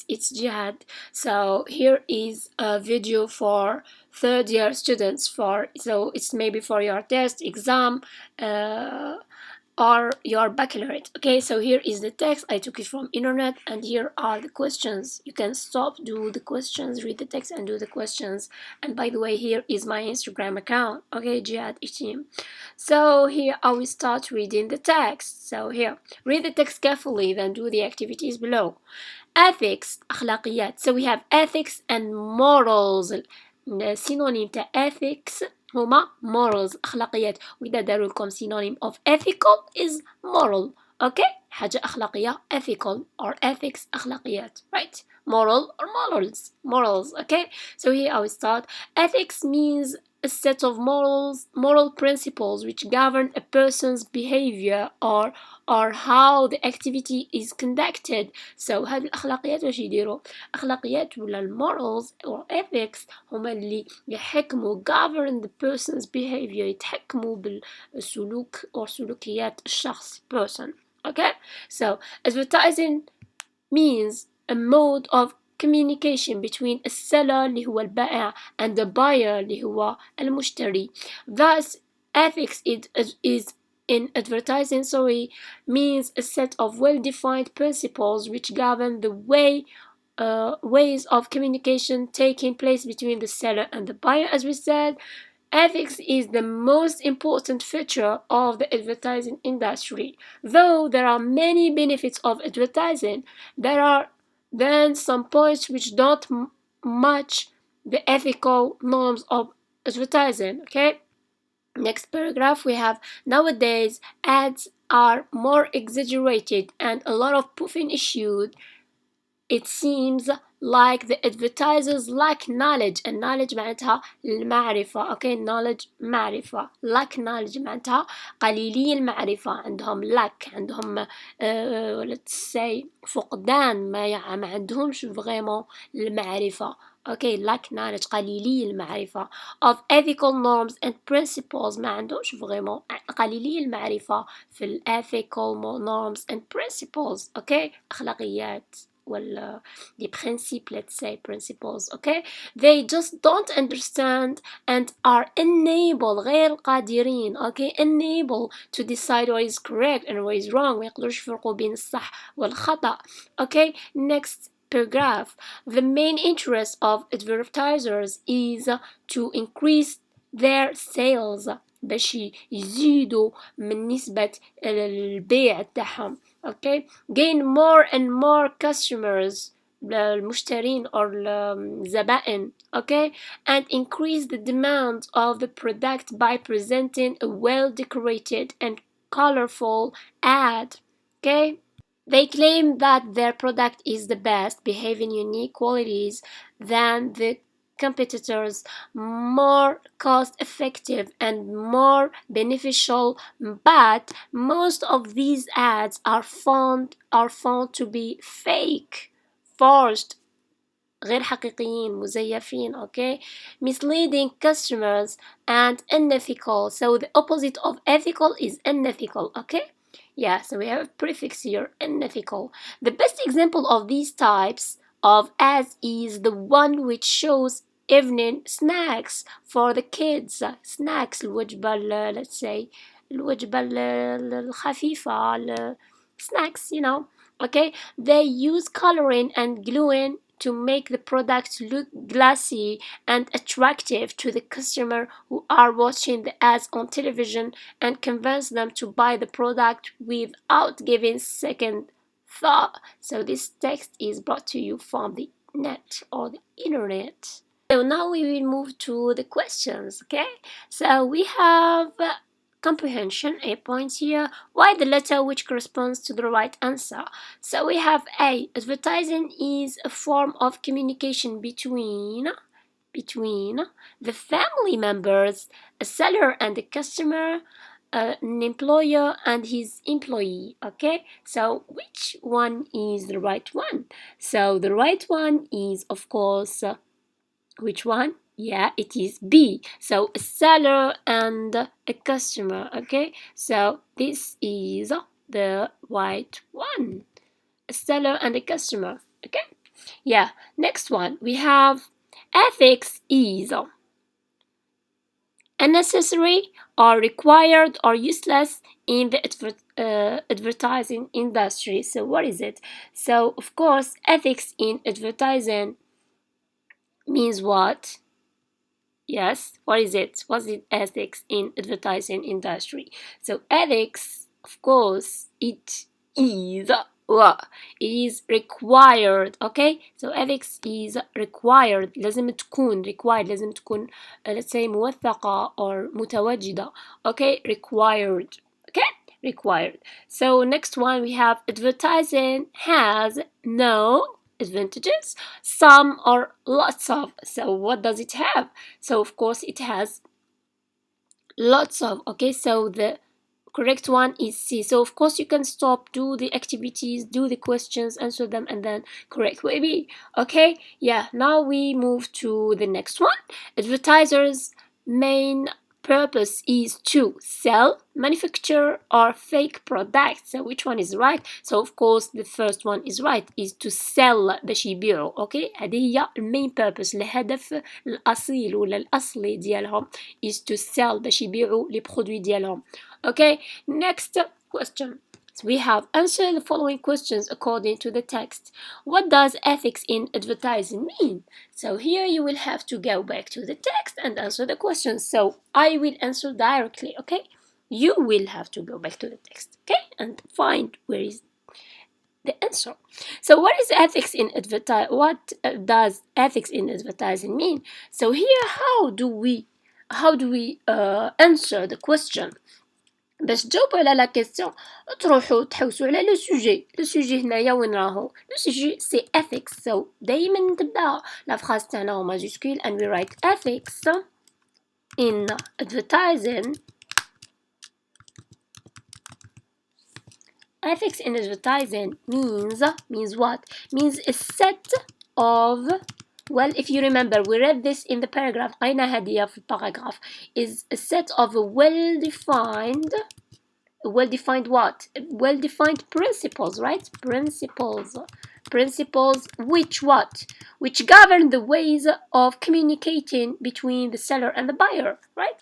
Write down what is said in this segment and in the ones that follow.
it's Jihad. So here is a video for third year students, so it's maybe for your test exam or your baccalaureate. Okay, so here is the text. I took it from internet, and here are the questions. You can stop, do the questions, read the text, and do the questions. And by the way, here is my Instagram account. Okay, Jihad Itim. So here I will start reading the text. So here, read the text carefully, then do the activities below. Ethics, أخلاقيات. So we have ethics and morals. السينونيم تاع ethics هما morals أخلاقيات. وإذا داروا لكم synonym of ethical is moral. Okay, حاجة أخلاقية ethical or ethics أخلاقيات, right? Moral or morals. Okay, so here I will start. Ethics means a set of moral principles which govern a person's behavior or how the activity is conducted. So هاد الأخلاقيات واش يديروا؟ أخلاقيات ولا morals or ethics هما اللي يحكموا govern the person's behavior، يتحكموا بالسلوك or سلوكيات الشخص person. Okay, so advertising means a mode of communication between a seller اللي هو البائع and the buyer اللي هو المشتري. Thus, ethics is in advertising means a set of well-defined principles which govern the ways of communication taking place between the seller and the buyer. As we said, ethics is the most important feature of the advertising industry. Though there are many benefits of advertising, there are then some points which don't match the ethical norms of advertising. Okay, next paragraph we have, nowadays ads are more exaggerated and a lot of proofing issued. It seems like the advertisers lack knowledge, and knowledge معناتها المعرفة. Okay, knowledge معرفة. lack knowledge معناتها قليلي المعرفة، عندهم lack، عندهم let's say فقدان، ما عندهمش vraiment المعرفة. Okay, lack knowledge قليلي المعرفة of ethical norms and principles، ما عندهمش vraiment قليلي المعرفة في ال ethical norms and principles. Okay, أخلاقيات the principles, let's say principles. Okay, they just don't understand and are unable غير قادرين okay unable to decide what is correct and what is wrong. ما يقدروش يفرقوا بين الصح والخطأ. Okay, next paragraph, the main interest of advertisers is to increase their sales باش يزيدوا من نسبة البيع تاعهم. Okay, gain more and more customers المشترين or الزبائن. Okay, and increase the demand of the product by presenting a well decorated and colorful ad. Okay, they claim that their product is the best, behaving unique qualities than the competitors, more cost effective and more beneficial, but most of these ads are found to be fake, forged, غير حقيقيين، مزيفين. Okay, misleading customers and unethical. So the opposite of ethical is unethical. Okay, yeah, so we have a prefix here, unethical. The best example of these types of ads is the one which shows evening snacks for the kids. Snacks الوجبة let's say الوجبة الخفيفة snacks, you know. Okay, they use coloring and gluing to make the product look glassy and attractive to the customer who are watching the ads on television and convince them to buy the product without giving second thought. So this text is brought to you from the net or the internet. So now we will move to the questions. Okay, so we have comprehension, a point here. Why the letter which corresponds to the right answer? So we have A, advertising is a form of communication between the family members, a seller and a customer, an employer and his employee. Okay, so which one is the right one? So the right one is, of course, which one? Yeah, it is B. So a seller and a customer. Okay, so this is the right one. A seller and a customer. Okay, Yeah, next one we have ethics is unnecessary or required or useless in the advertising industry. So what is it? So of course ethics in advertising means what? Yes, what is it? What's the ethics in advertising industry? So ethics, of course, it is what? It is required. Okay, so ethics is required. لازم تكون required. لازم تكون let's say موثقة or متواجدة. Okay, required. Okay, required. So next one we have advertising has no advantages, some or lots of. So what does it have? So of course it has lots of. Okay, so the correct one is C. So of course you can stop, do the activities, do the questions, answer them, and then correct way B. Okay, yeah, now we move to the next one. Advertisers main purpose is to sell, manufacture, or fake products. So which one is right? So of course the first one is right, is to sell باش يبيعوا. Okay, هذه هي main purpose، الهدف الأصيل ولا الأصلي ديالهم is to sell باش يبيعوا les produits ديالهم. Okay, next question. So we have answer the following questions according to the text. What does ethics in advertising mean? So here you will have to go back to the text and answer the questions. So I will answer directly, okay? You will have to go back to the text, okay? And find where is the answer. So what is ethics in advertising? What does ethics in advertising mean? So here how do we answer the question؟ باش تجاوبوا على لا كيسيون تروحوا تحوسوا على لو سوجي هنايا وين راهو لو سوجي سي ethics. So دائما تبدا لا فراز تاعنا ماجيسكول and we write ethics in advertising. Ethics in advertising means what? Means a set of, well, if you remember we read this in the paragraph قاينا هدية في الباراجراف, is a set of well-defined what? Well-defined principles, right? Principles which what? Which govern the ways of communicating between the seller and the buyer, right?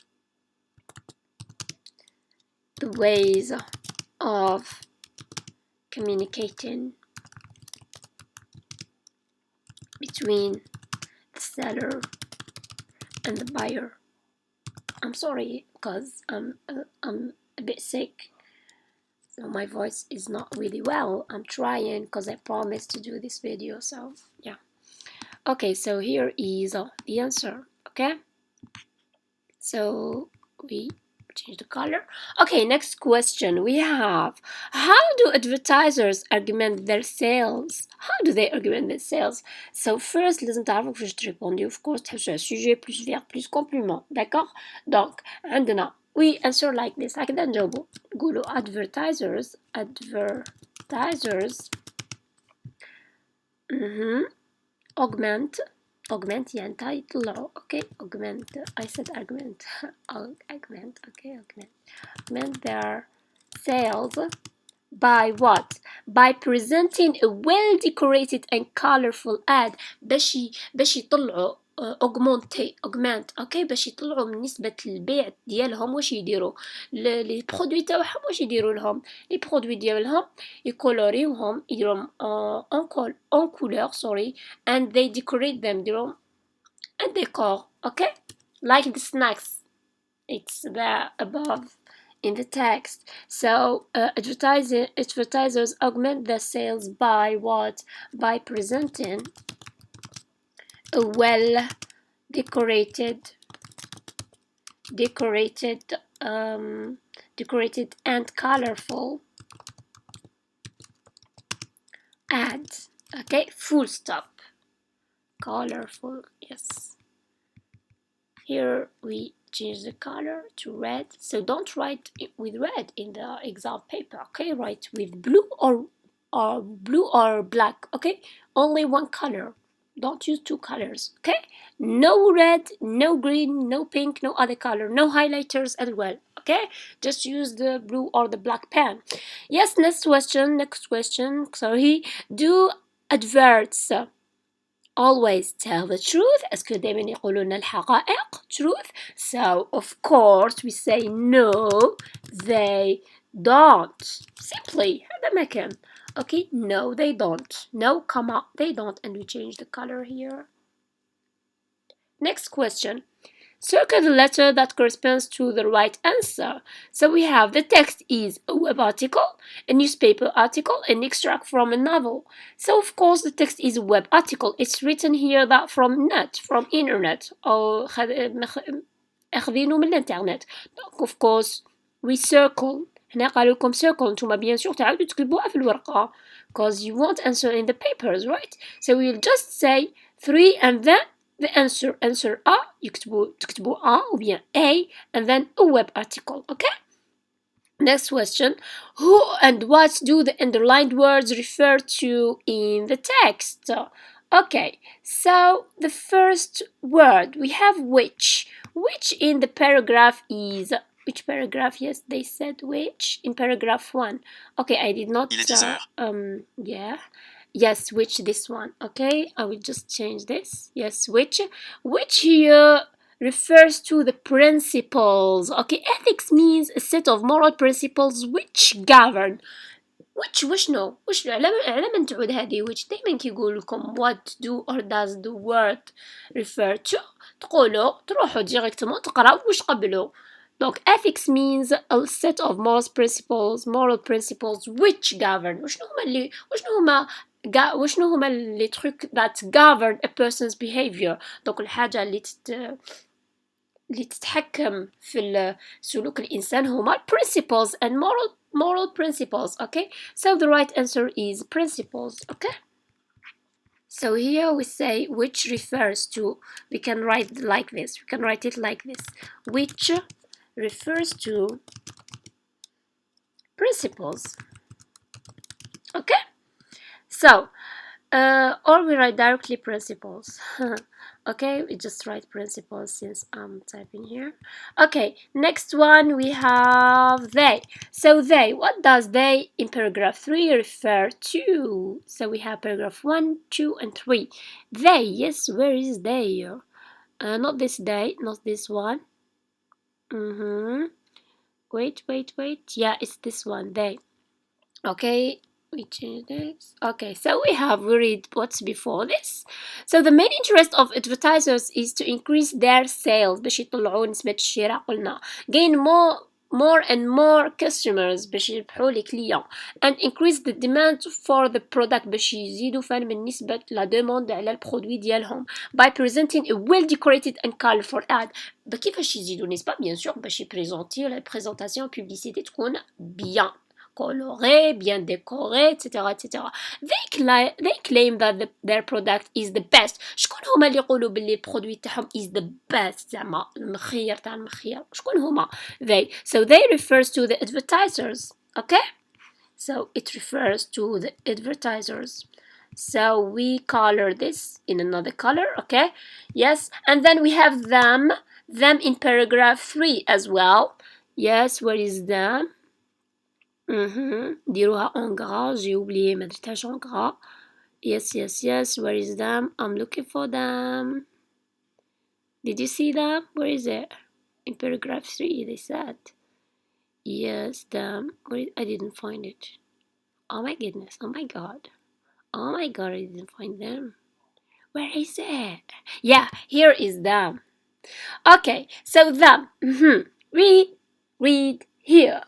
The ways of communicating between the seller and the buyer. I'm sorry because I'm a bit sick, so my voice is not really well. I'm trying because I promised to do this video, so yeah. Okay, so here is the answer. Okay, so we change the color. Okay, next question we have, how do advertisers argument their sales? How do they argument their sales? So first لازم تعرفوا كيفاش تريبونديو. Of course تحوسوا على sujet plus verbe plus complément. d'accord. Donc عندنا we answer like this. هكذا نجاوبوا نقولوا advertisers augment يعني يطلعوا. okay, augment, I said argument. augment their sales by what? By presenting a well decorated and colorful ad. باش يطلعوا augment. اوكي باش يطلعوا من نسبة البيع ديالهم. واش يديروا لي برودوي تاعهم؟ واش يديروا لهم لي برودوي ديالهم؟ يكولوريوهم، يديروهم en couleur, sorry, and they decorate them. يديروهم un décor. okay, like the snacks, it's there above in the text. So advertisers augment their sales by what? By presenting a well decorated and colorful ad. okay, full stop. Colorful, yes. Here we change the color to red. So don't write with red in the exam paper. okay, write with blue or black. okay, only one color. Don't use two colors. okay, no red, no green, no pink, no other color, no highlighters as well. okay, just use the blue or the black pen. Yes, next question. Sorry, do adverts always tell the truth. اسكو دايما يقولوا لنا الحقائق truth. So of course we say no they don't. Simply هذا ما كان. Okay, no they don't. No comma they don't, and we change the color here. Next question. Circle the letter that corresponds to the right answer. So we have the text is a web article, a newspaper article, an extract from a novel. So of course the text is a web article. It's written here that from net, from internet, أو أخذينه من الانترنت. Of course we circle. هنا قالوا لكم circle. انتم bien sûr تعاودوا تكتبوها في الورقة because you won't answer in the papers, right? So we'll just say 3 and then the answer A تكتبوا A ou bien A and then a web article. Okay, next question. Who and what do the underlined words refer to in the text? Okay, so the first word we have which in the paragraph is which paragraph? Yes, they said which in paragraph 1. Okay, I did not yeah. Yes, which this one. Okay, I will just change this. Yes, which here refers to the principles. Okay, ethics means a set of moral principles which govern. وشنو على من تعود هذه which دايما كيقول لكم what do or does the word refer to تقولوا تروحوا ديريكتومون تقراو واش قبلوا. Donc ethics means a set of moral principles which govern. وشنو هما اللي trucs that govern a person's behavior. Donc الحاجة اللي تتحكم في سلوك الإنسان هما principles and moral principles. Okay, so the right answer is principles. Okay, so here we say which refers to, we can write like this, we can write it like this, which refers to principles. Okay, so or we write directly principles. Okay, we just write principles since I'm typing here. Okay, next one we have they. So they, what does they in paragraph 3 refer to? So we have paragraph 1, 2 and 3. They, yes, where is they? Not this they, not this one. Wait, yeah, it's this one, they. Okay, we change this. Okay, so we read what's before this. So the main interest of advertisers is to increase their sales باش يطلعوا نسبة الشراء. قلنا gain more and more customers باش يربحوا لي clients and increase the demand for the product باش يزيدوا من نسبة لا demande على البرودوي ديالهم by presenting a well decorated and colorful ad. كيفاش يزيدوا نسبة؟ bien sûr باش يبريزونتي la présentation publicité تكون bien coloré, bien décoré, etc. They claim that their product is the best. شكون هما اللي يقولوا باللي البرودوي تاعهم is the best زعما المخير تاع المخير؟ شكون هما؟ So they refers to the advertisers. Okay, so it refers to the advertisers. So we color this in another color. Okay, yes, and then we have them in paragraph 3 as well. Yes, where is them? ديروها en gras, j'ai oublié ما درتهاش en gras. Yes, where is them? I'm looking for them. Did you see them? Where is it? In paragraph 3 they said. Yes, them. I didn't find it. Oh my goodness, oh my god, I didn't find them. Where is it? Yeah, here is them. Okay, so them. Read here.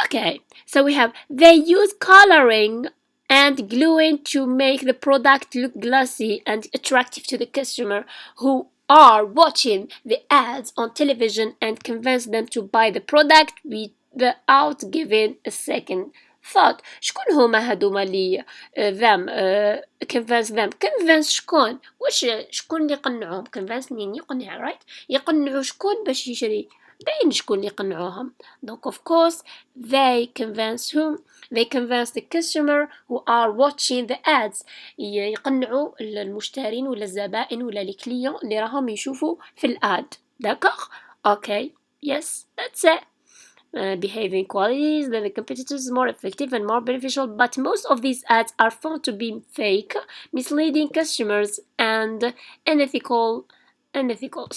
Okay, so we have they use coloring and gluing to make the product look glossy and attractive to the customer who are watching the ads on television and convince them to buy the product without giving a second thought. شكون هما هادوما اللي them convince شكون؟ شكون اللي يقنعوهم؟ convince منين يقنع right؟ يقنعوا شكون باش يشري؟ باين شكون اللي يقنعوهم. Donc of course they convince whom? They convince the customer who are watching the ads. يقنعوا المشترين ولا الزبائن ولا لي كليون اللي راهم يشوفوا في الاد. D'accord? Okay, yes, that's it. Behaving qualities that the competitors more effective and more beneficial, but most of these ads are found to be fake, misleading customers and unethical.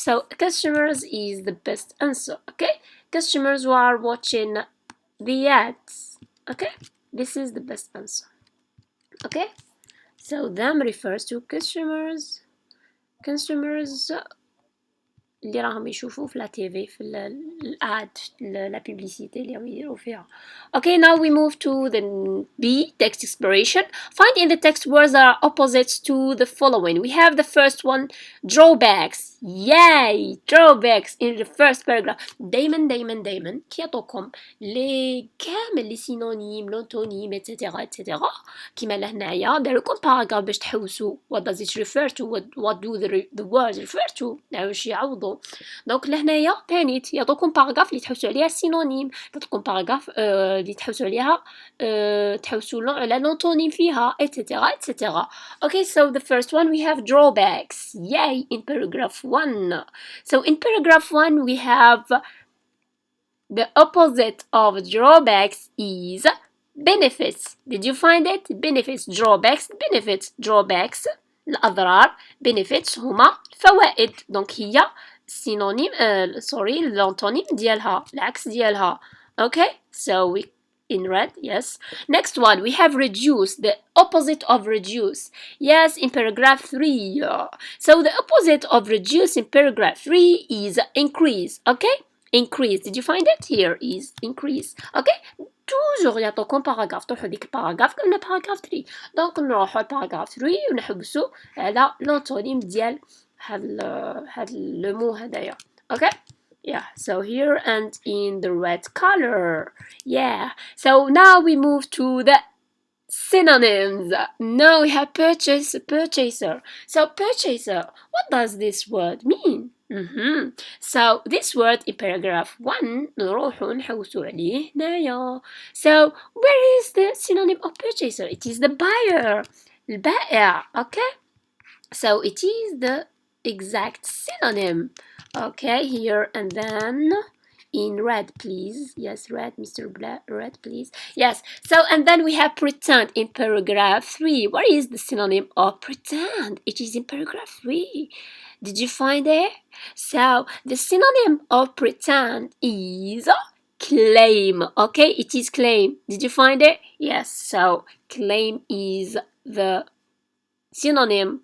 So customers is the best answer. Okay, customers who are watching the ads. Okay, this is the best answer. Okay, so them refers to customers اللي راهم يشوفوا في لا تيفي في الاد لا بيبليسيتي اللي راهم يديروا فيها. Okay, now we move to the B, text exploration. Find in the text words that are opposites to the following. We have the first one, drawbacks. Yay, drawbacks in the first paragraph. دايما كي يعطوكم لي كامل لي سينونيم لونتونيم اتسيتيرا اتسيتيرا كيما لهنايا دارولكم باراغراف باش تحوسوا what does it refer to, what do the words refer to، واش يعوضوا. دونك لهنايا ثاني يعطوكم باراغراف اللي تحوسوا عليها السينونيم، تعطوكم باراغراف اللي تحوسوا عليها تحوسوا على لونتونيم فيها اتسيتيرا اتسيتيرا. Okay, so the first one we have drawbacks. Yay, in paragraph 1. So in paragraph 1 we have the opposite of drawbacks is benefits. Did you find it? Benefits, drawbacks, benefits, drawbacks الأضرار، benefits هما فوائد. دونك هي synonyme l'antonym ديالها العكس ديالها. Okay, so we in red, yes. Next one, we have reduce, the opposite of reduce. Yes, in paragraph 3. So the opposite of reduce in paragraph 3 is increase. Okay, increase. Did you find it? Here is increase. Okay, toujours يعطوكم باراغراف، تروحوا ديك الباراغراف قلنا باراغراف 3. دونك نروحوا لباراغراف 3 ونحبسوا على لونتونيم ديال هاد لو مو هدايا. Okay, yeah, so here and in the red color. Yeah, so now we move to the synonyms. Now we have purchaser. So purchaser, what does this word mean? So this word in paragraph 1 نروحوا نحوسوا عليه هنايا. So where is the synonym of purchaser? It is the buyer, البائع. Okay, so it is the exact synonym. Okay, here and then in red, please. Yes, red, Mr. Red, please. Yes, so and then we have pretend in paragraph 3. What is the synonym of pretend? It is in paragraph 3. Did you find it? So the synonym of pretend is claim. Okay, it is claim. Did you find it? Yes, so claim is the synonym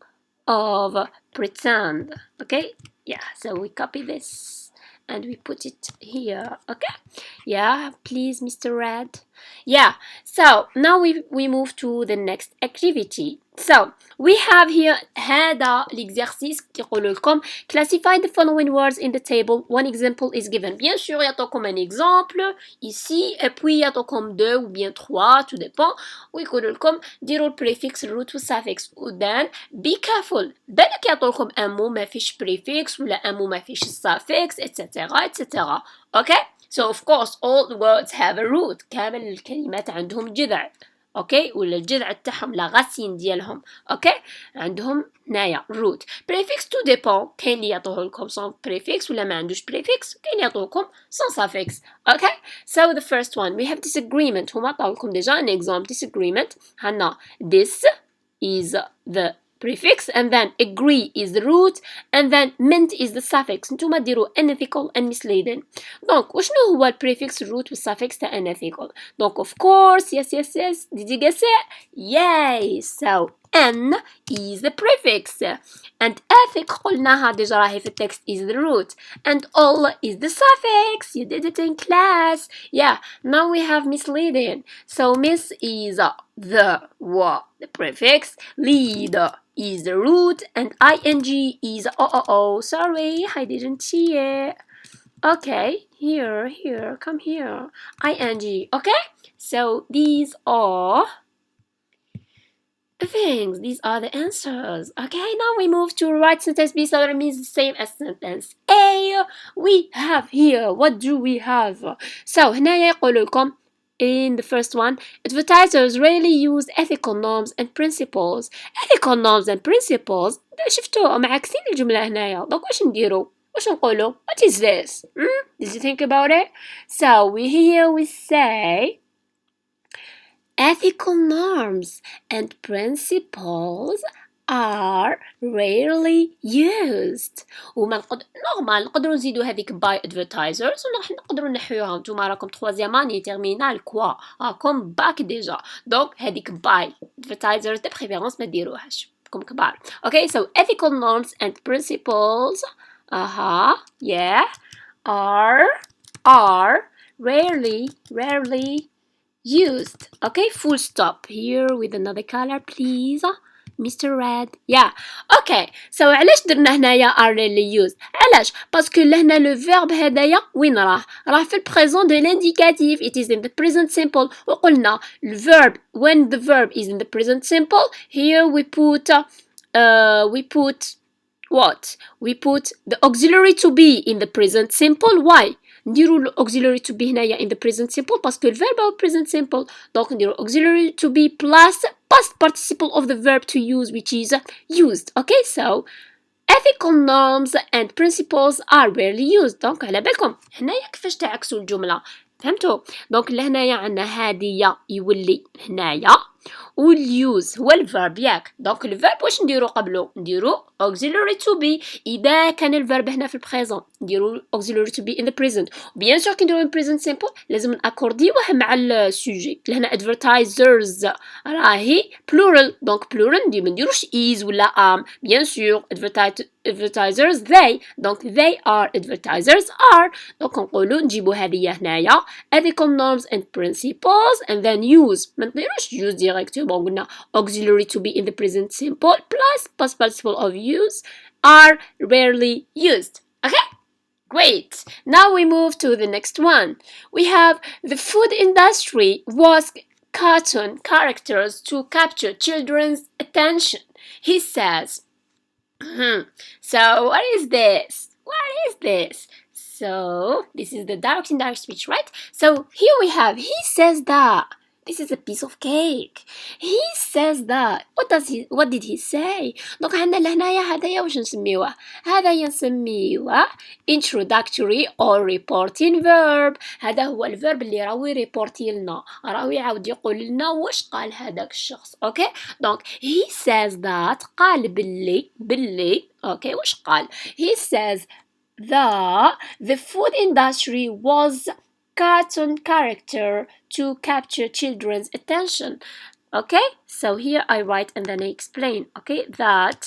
of pretend. Okay, yeah, so we copy this and we put it here. Okay, yeah, please, Mr. Red. Yeah, so now we move to the next activity. So we have here هذا l'exercice يقول لكم classify the following words in the table. One example is given. Bien sûr يعطوكم un exemple ici et puis يعطوكم 2 ou bien 3, tout dépend. ويقول لكم ديروا البريفكس الروت والسافكس. ودان be careful بالك يعطوكم un mot ما فيش prefix ولا un mot ما فيش suffix etc etc. Okay, so of course all the words have a root. كامل الكلمات عندهم جذع. اوكي، ولا الجذع تاعهم لا غاسين ديالهم. اوكي، عندهم هنايا root. prefix to depend، كاين اللي يعطوه لكم sans prefix ولا ما عندوش prefix، كاين اللي يعطوكم sans suffix. Okay, so the first one we have disagreement. هما عطاو لكم ديجا an example disagreement. هنا this is the prefix and then agree is the root and then meant is the suffix. نتوما ديروا unethical and misleading. دونك وشنو هو البريفكس الروت والسافكس تاع unethical؟ دونك of course yes did you guess it? Yay! So N is the prefix and ethic قلناها ديجا راهي في التكست is the root and all is the suffix. You did it in class. Yeah, now we have misleading. So miss is the prefix, lead is the root and ing is sorry I didn't see it. Okay, here come here, ing. Okay, so these are the things, these are the answers. Okay, now we move to write sentence B, so that means the same as sentence A. We have here, what do we have? So هنايا يقول لكم in the first one, advertisers rarely use ethical norms and principles. Ethical norms and principles شفتوهم عاكسين الجملة هنايا. دونك واش نديرو؟ واش نقولو؟ What is this? Did you think about it? So we say ethical norms and principles are rarely used. وما نورمال نقدروا نزيدوا هذيك by advertisers ونقدروا نحيوها. نتوما راكم troisième année terminale كوا راكم باك ديجا دونك هذيك by advertisers de préférence ما ديروهاش كم كبار. Okay, so ethical norms and principles yeah are rarely used. Okay, full stop here with another color please Mr. Red. Yeah. Okay. So علاش درنا هنايا are rarely used؟ علاش؟ باسكو لهنا لو verb هدايا وين راه في البريزون دو l'indicatif. It is in the present simple. وقلنا the verb when the verb is in the present simple here we put what? We put the auxiliary to be in the present simple. Why? نديرو auxiliary to be هنايا in the present simple باسكو الverb هو present simple. دونك نديرو auxiliary to be plus past participle of the verb to use which is used. Okay, so ethical norms and principles are rarely used. دونك على بالكم هنايا كيفاش تعكسوا الجملة فهمتوا؟ دونك لهنايا عندنا هادية يولي هنايا واليوز هو الفيرب ياك. دونك الفيرب واش نديرو قبلو؟ نديرو auxiliary to be اذا كان الفيرب هنا في البريزون نديرو auxiliary to be in the present. بيان سور كي نديرو in present simple لازم ناكورديوه مع السوجي. لهنا advertisers راهي plural دونك plural ما نديروش is ولا am. بيان سور advertisers they دونك they are advertisers are. دونك نقولو نجيبو هذه هنايا ethical norms and principles and then use. ما نديروش use directement. قلنا auxiliary to be in the present simple plus past participle of use are rarely used. Okay, great. Now we move to the next one. We have the food industry was cartoon characters to capture children's attention. He says so what is this? So this is the direct indirect speech, right? So here we have he says that this is a piece of cake. He says that. What did he say? دونك عندنا لهنايا هذايا واش نسميوه؟ هذايا نسميوه introductory or reporting verb. هذا هو الفيرب اللي راهو يريبورتي لنا راهو يعاود يقول لنا واش قال هذاك الشخص. اوكي دونك he says that قال باللي اوكي واش قال؟ he says that the food industry was cartoon character to capture children's attention. Okay, so here I write and then I explain. Okay, that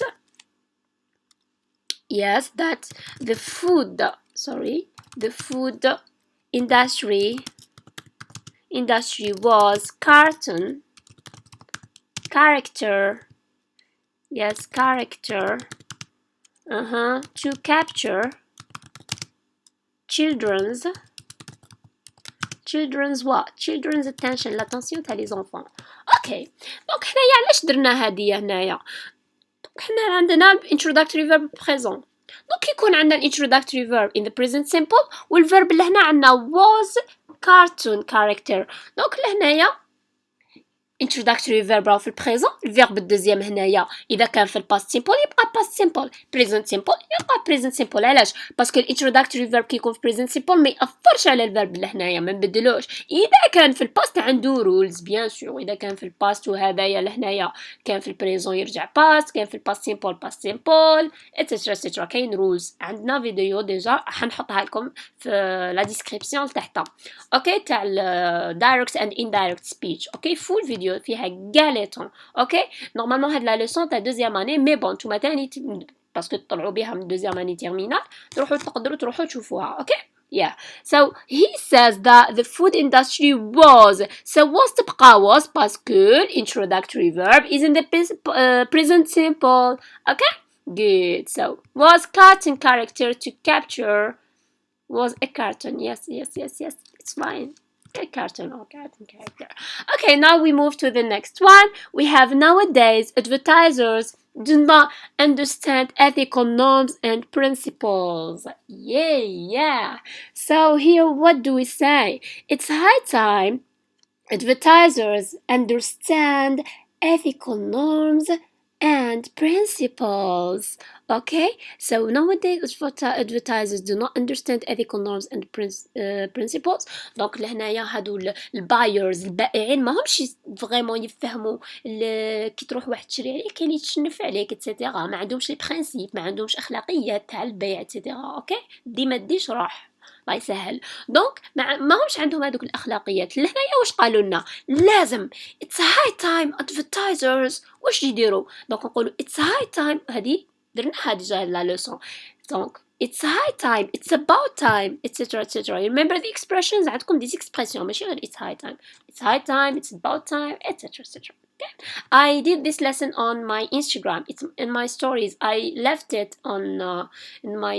the food industry was cartoon character to capture children's attention l'attention تاع les enfants. اوكي دونك حنايا علاش درنا هادي هنايا؟ دونك حنا عندنا introductory verb present. دونك يكون عندنا introductory verb in the present simple والverb اللي هنا عندنا was cartoon character. دونك لهنايا introductory verb راهو في البريزون الفيرب الدوزيام هنايا اذا كان في الباست سيمبل يبقى باست سيمبل بريزنت سيمبل يبقى بريزنت سيمبل. علاش؟ باسكو الانتروداكتوري فيرب كي يكون في بريزنت سيمبل ما ياثرش على الفيرب اللي هنايا ما نبدلوش. اذا كان في الباست عنده رولز بيان سور. اذا كان في الباست وهذايا لهنايا كان في البريزون يرجع باست كان في الباست سيمبل اتسيترا كاين رولز. عندنا فيديو ديجا حنحطها لكم في لا ديسكريبسيون تحت اوكي تاع دايركت اند اندايركت سبيتش. اوكي فول فيديو فيها كاع لي طون. اوكي نورمالمون هاد لا ليسون تاع دوزيام اني مي بون نتوما تاني باسكو تطلعوا بها من دوزيام اني تيرمينال تقدروا تروحوا تشوفوها. اوكي yeah so he says that the food industry was تبقى was باسكو introductory verb is in the present simple. okay good. so was cartoon character to capture was a cartoon. yes it's fine. A cartoon or cartoon character. Okay, now we move to the next one. We have nowadays advertisers do not understand ethical norms and principles. Yeah. So here what do we say? It's high time advertisers understand ethical norms and principles. Okay, so nowadays advertisers do not understand ethical norms and principles. دونك لهنايا هادو البايرز البائعين ما همش فريمون يفهموا كي تروح واحد تشري عليه كاين يتشنف عليك اتسيتيرا، ما عندهمش لي برينسيپ، ما عندهمش اخلاقيات تاع البيع اتسيتيرا. اوكي، دي ما ديش روح الله يسهل. دونك ما همش عندهم هذوك الاخلاقيات. لهنايا واش قالوا لنا؟ لازم it's high time advertisers واش يديروا؟ دونك نقولوا it's high time. هذه درناها ديجا لا لوسون. دونك it's high time, it's about time, etc etc. Remember the expressions؟ عندكم دي expressions ماشي غير it's high time. It's high time, it's about time, etc etc. Okay? I did this lesson on my Instagram. It's in my stories. I left it on in my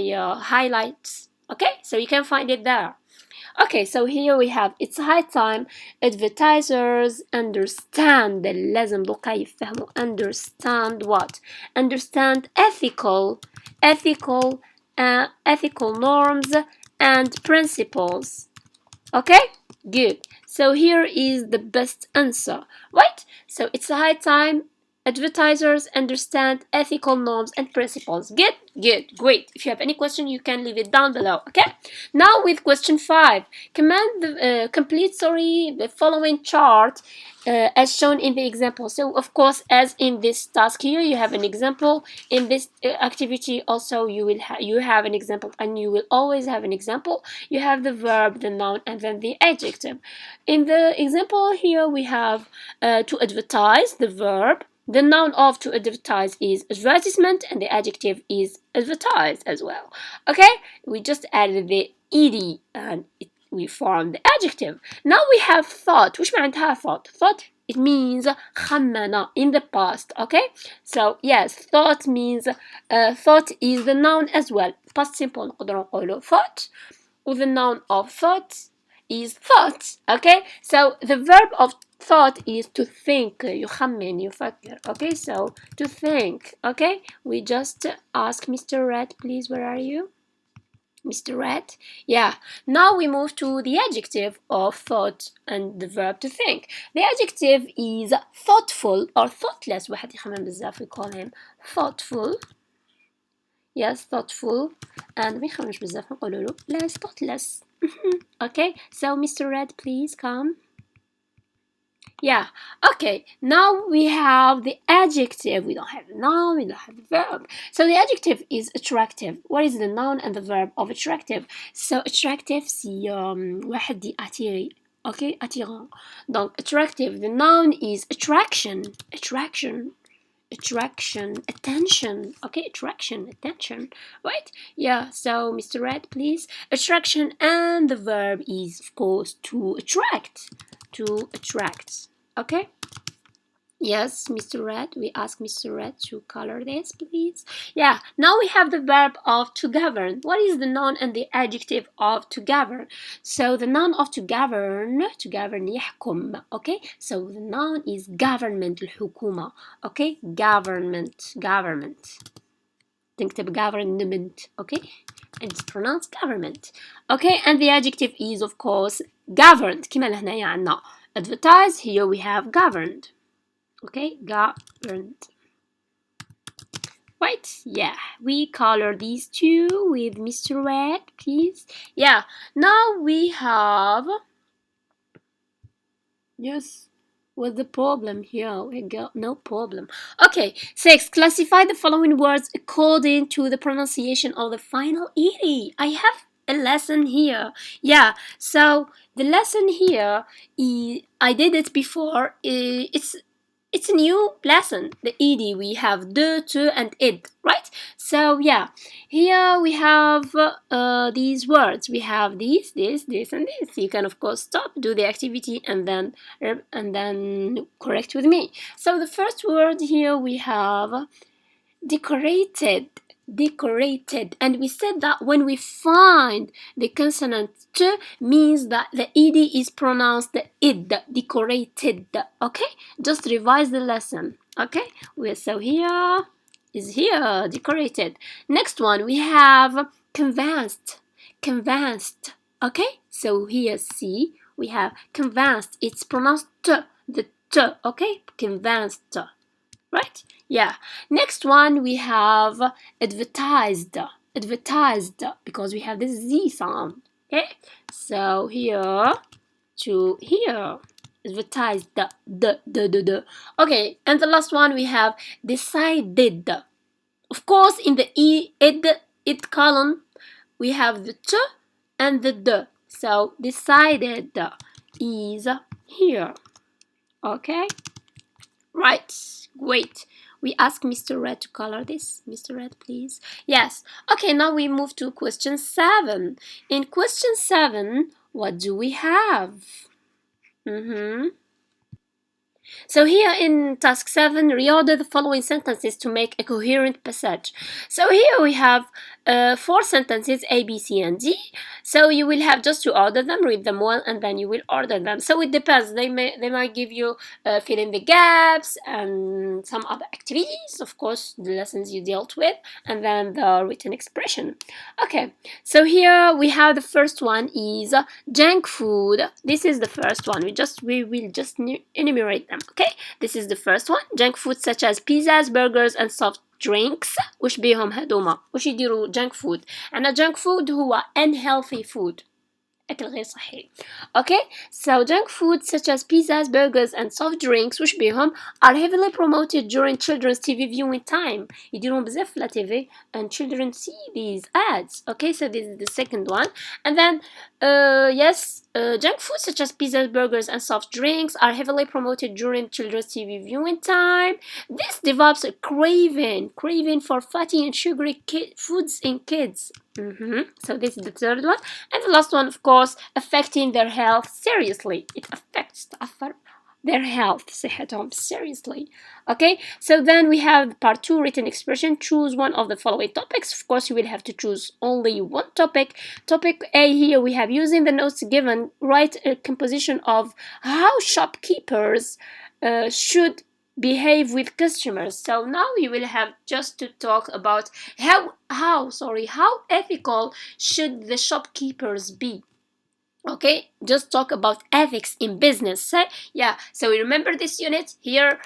highlights. Okay, so you can find it there. Okay, so here we have it's high time advertisers understand. لازم دوكا يفهموا understand what? Understand ethical norms and principles. Okay, good. So here is the best answer, right? So it's high time advertisers understand ethical norms and principles. Good, great. If you have any question, you can leave it down below. Okay. Now with question 5, complete the following chart as shown in the example. So of course, as in this task here, you have an example. In this activity, also you have an example, and you will always have an example. You have the verb, the noun, and then the adjective. In the example here, we have to advertise, the verb. The noun of to advertise is advertisement, and the adjective is advertise as well. Okay, we just added the ed and we formed the adjective. Now we have thought. وش معناتها thought? Thought, it means خمن in the past. Okay, so yes, thought means thought is the noun as well. Past simple نقدر نقولوا thought, with the noun of thought is thought. Okay, so the verb of thought is to think. يخمن يفكر. Okay, so to think. Okay, we just ask Mr. Red, please, where are you? Mr. Red? Yeah, now we move to the adjective of thought and the verb to think. The adjective is thoughtful or thoughtless. واحد يخمم بزاف, we call him thoughtful. Yes, thoughtful. And ما يخممش بزاف نقولوا له less thoughtless. Okay, so Mr. Red, please come. Yeah, okay, now we have the adjective. We don't have the noun, we don't have the verb. So the adjective is attractive. What is the noun and the verb of attractive? So attractive, c'est واحد دي attirer. Okay, attirant. Donc attractive, the noun is attraction, attention. Okay, attraction, attention, right? Yeah, so Mr. Red, please. Attraction, and the verb is of course to attract. Okay, yes, Mr. Red, we ask Mr. Red to color this, please. Yeah, now we have the verb of to govern. What is the noun and the adjective of to govern? So the noun of to govern يحكم. Okay, so the noun is government, الحكومة. Okay, government. تكتب government. Okay, and it's pronounced government. Okay, and the adjective is of course governed. كما لهنايا عنا advertise, here we have governed. Okay, governed. Right, yeah, we color these two with Mr. Red, please. Yeah, now we have, yes, what's the problem here? We got no problem. Okay, 6, classify the following words according to the pronunciation of the final ed. I have a lesson here. Yeah, so the lesson here, I did it before. It's a new lesson. The ed, we have de, to, and id, right? So yeah, here we have these words. We have this, and this. You can of course stop, do the activity, and then correct with me. So the first word here we have decorated, and we said that when we find the consonant t means that the ed is pronounced the id, decorated. Okay, just revise the lesson. Okay, so here is decorated. Next one we have convinced. Okay, so here see we have convinced, it's pronounced t, the t. Okay, convinced, right? Yeah. Next one we have advertised. Advertised, because we have this Z sound. Okay. So here to here. Advertised. The. Okay. And the last one we have decided. Of course, in the it column we have the t and the d. So decided is here. Okay. Right, great. We ask Mr. Red to color this. Mr. Red, please. Yes. Okay, now we move to question 7. In question 7, what do we have? So here in task 7, reorder the following sentences to make a coherent passage. So here we have 4 sentences, A, B, C, and D. So you will have just to order them, read them well, and then you will order them. So it depends. They might give you fill in the gaps and some other activities, of course, the lessons you dealt with, and then the written expression. Okay, so here we have the first one is junk food. This is the first one. We will just enumerate them. Okay, this is the first one. Junk food such as pizzas, burgers, and soft drinks. وش بيهم هدوما؟ وش يديروا junk food؟ أنا junk food هو unhealthy food. أكل غير صحي. Okay, so junk food such as pizzas, burgers, and soft drinks وش بيهم are heavily promoted during children's TV viewing time. يديرون بزاف لا TV and children see these ads. Okay, so this is the second one. And then junk food such as pizzas, burgers, and soft drinks are heavily promoted during children's TV viewing time. This develops a craving for fatty and sugary foods in kids. So this is the third one. And the last one, of course, affecting their health seriously. It affects their health, صحتهم seriously. Okay, so then we have part 2, written expression. Choose one of the following topics. Of course, you will have to choose only one topic. Topic A, here we have using the notes given, write a composition of how shopkeepers should behave with customers. So now you will have just to talk about how ethical should the shopkeepers be. Okay, just talk about ethics in business. Yeah, so we remember this unit here.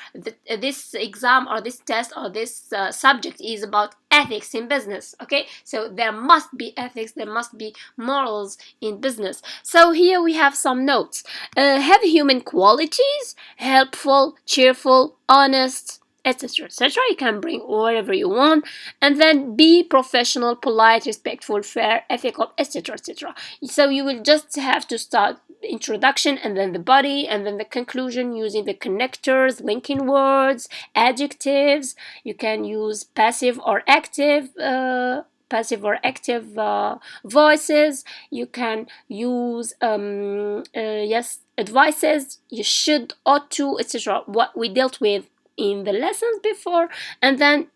This exam or this test or this subject is about ethics in business. Okay, so there must be ethics, there must be morals in business. So here we have some notes. Have human qualities: helpful, cheerful, honest, etc., etc. You can bring whatever you want. And then be professional, polite, respectful, fair, ethical, etc., etc. So you will just have to start the introduction and then the body and then the conclusion using the connectors, linking words, adjectives. You can use passive or active voices. You can use advices, you should, ought to, etc. What we dealt with in the lessons before, and then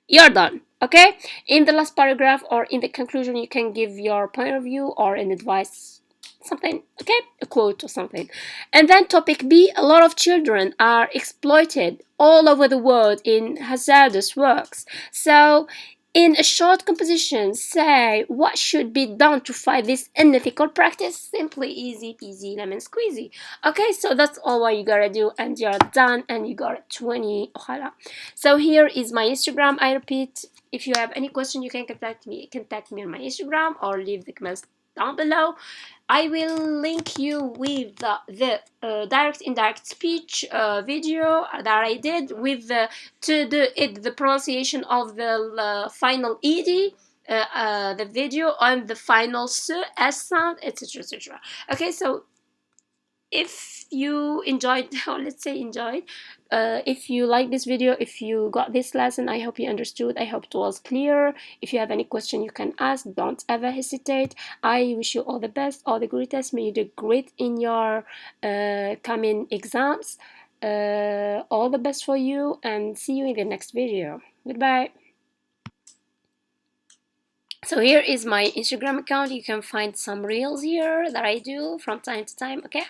you're done. Okay, in the last paragraph or in the conclusion you can give your point of view or an advice, something, okay, a quote or something. And then topic B, a lot of children are exploited all over the world in hazardous works. So in a short composition, say what should be done to fight this unethical practice. Simply, easy peasy lemon squeezy. Okay, so that's all what you gotta do, and you're done, and you got 20. So here is my Instagram. I repeat, if you have any question, you can contact me on my Instagram or leave the comments down below. I will link you with the direct indirect speech video that I did with the pronunciation of the final ed, the video on the final s sound, etc., etc. Okay, so if you enjoyed, or let's say enjoyed, if you like this video, if you got this lesson, I hope you understood. I hope it was clear. If you have any question, you can ask. Don't ever hesitate. I wish you all the best, all the greatest. May you do great in your coming exams. All the best for you, and see you in the next video. Goodbye. So here is my Instagram account. You can find some reels here that I do from time to time. Okay.